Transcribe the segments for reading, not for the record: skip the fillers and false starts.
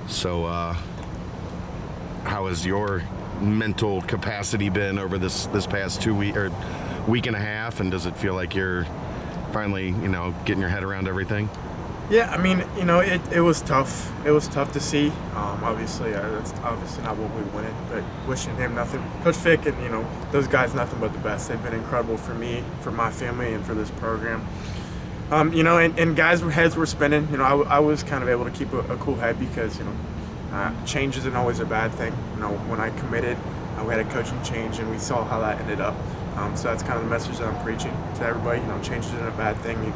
So, how has your mental capacity been over this past 2 week or week and a half? And does it feel like you're finally, getting your head around everything? Yeah, I mean, it was tough. It was tough to see. Obviously, that's obviously not what we wanted, but wishing him nothing. Coach Fick and, those guys nothing but the best. They've been incredible for me, for my family, and for this program. And guys' heads were spinning. I was kind of able to keep a cool head because, change isn't always a bad thing. When I committed, we had a coaching change, and we saw how that ended up. So that's kind of the message that I'm preaching to everybody. Change isn't a bad thing.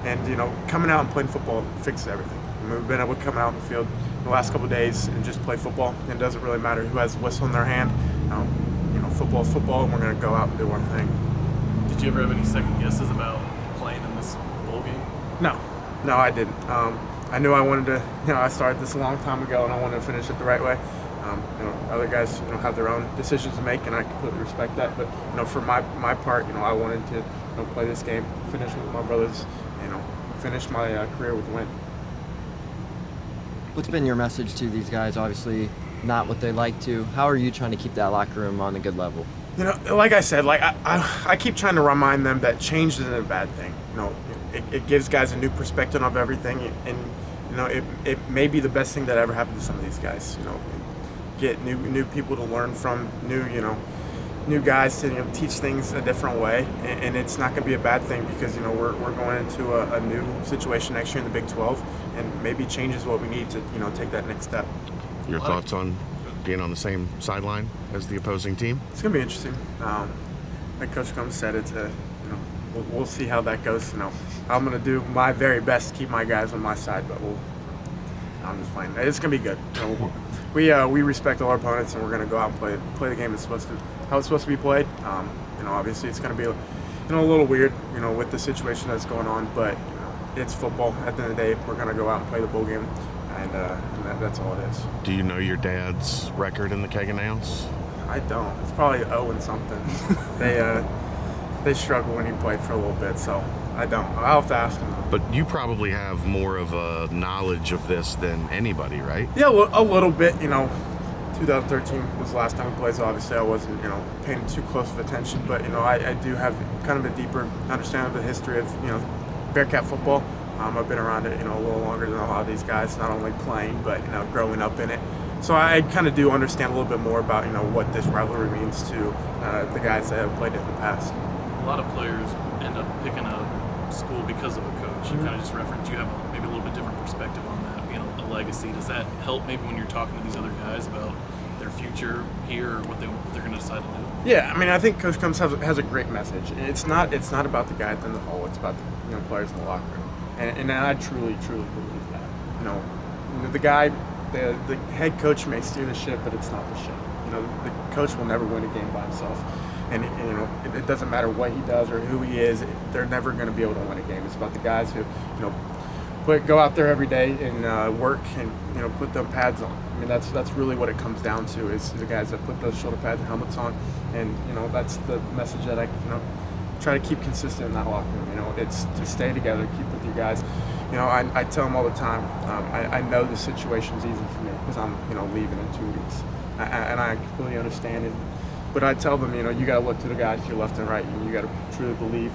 And coming out and playing football fixes everything. We've been able to come out in the field the last couple of days and just play football. It doesn't really matter who has a whistle in their hand. Football is football, and we're going to go out and do our thing. Did you ever have any second guesses about playing in this bowl game? No, I didn't. I knew I wanted to. I started this a long time ago, and I wanted to finish it the right way. Other guys, have their own decisions to make, and I completely respect that. But for my part, I wanted to play this game, finish with my brothers, finish my career with a win. What's been your message to these guys? Obviously, not what they like to. How are you trying to keep that locker room on a good level? Like I said, I keep trying to remind them that change isn't a bad thing. It gives guys a new perspective of everything, and it may be the best thing that ever happened to some of these guys. Get new people to learn from, new guys to teach things a different way, and it's not going to be a bad thing because we're going into a new situation next year in the Big 12, and maybe change is what we need to take that next step. Your thoughts on being on the same sideline as the opposing team? It's going to be interesting. Like Coach Combs said, it's we'll see how that goes. I'm going to do my very best to keep my guys on my side, but I'm just playing. It's going to be good. We respect all our opponents, and we're going to go out and play the game how it's supposed to be played. Obviously it's going to be a little weird, with the situation that's going on, but it's football. At the end of the day, we're going to go out and play the bowl game, and that's all it is. Do you know your dad's record in the Keg and Nails? I don't. It's probably 0 and something. They struggled when he played for a little bit, so I don't. I'll have to ask him. But you probably have more of a knowledge of this than anybody, right? Yeah, a little bit. 2013 was the last time we played, so obviously I wasn't, paying too close of attention. But I do have kind of a deeper understanding of the history of Bearcat football. I've been around it, a little longer than a lot of these guys, not only playing but growing up in it. So I kind of do understand a little bit more about what this rivalry means to the guys that have played it in the past. A lot of players end up picking a school because of a coach. You kind of just referenced you have maybe a little bit different perspective on that, being a legacy. Does that help maybe when you're talking to these other guys about their future here or what they're going to decide to do? Yeah, I mean, I think Coach Combs has a great message. It's not about the guy at the end of the hole. It's about the players in the locker room, and I truly believe that. The guy, the head coach may steer the ship, but it's not the ship. The coach will never win a game by himself. And it doesn't matter what he does or who he is. They're never going to be able to win a game. It's about the guys who, go out there every day and work and put them pads on. I mean, that's really what it comes down to is the guys that put those shoulder pads and helmets on. And that's the message that I try to keep consistent in that locker room. It's to stay together, keep with you guys. I tell them all the time. I know the situation's easy for me because I'm leaving in 2 weeks, and I completely understand it. But I tell them, you got to look to the guys to your left and right, and you got to truly believe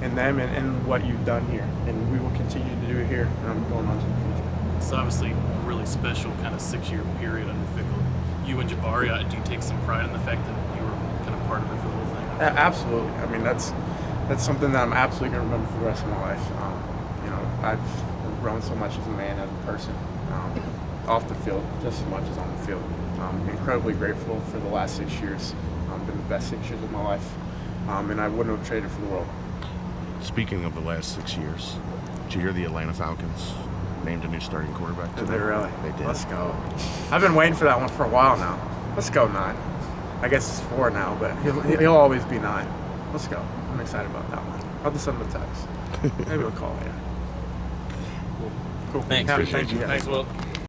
in them and what you've done here. And we will continue to do it here going on to the future. It's obviously a really special kind of 6-year period under Fickell. You and Jabari, do you take some pride in the fact that you were kind of part of it for the whole thing? Absolutely. I mean, that's something that I'm absolutely going to remember for the rest of my life. I've grown so much as a man, as a person, off the field, just as much as on the field. I'm incredibly grateful for the last 6 years. Been the best 6 years of my life, and I wouldn't have traded for the world. Speaking of the last 6 years, did you hear the Atlanta Falcons named a new starting quarterback today? Did they really? They did. Let's go. I've been waiting for that one for a while now. Let's go 9. I guess it's 4 now, but he'll always be 9. Let's go. I'm excited about that one. I'll just send him a text. Maybe we'll call later. Cool. Thanks. Thank you. Thanks, Will.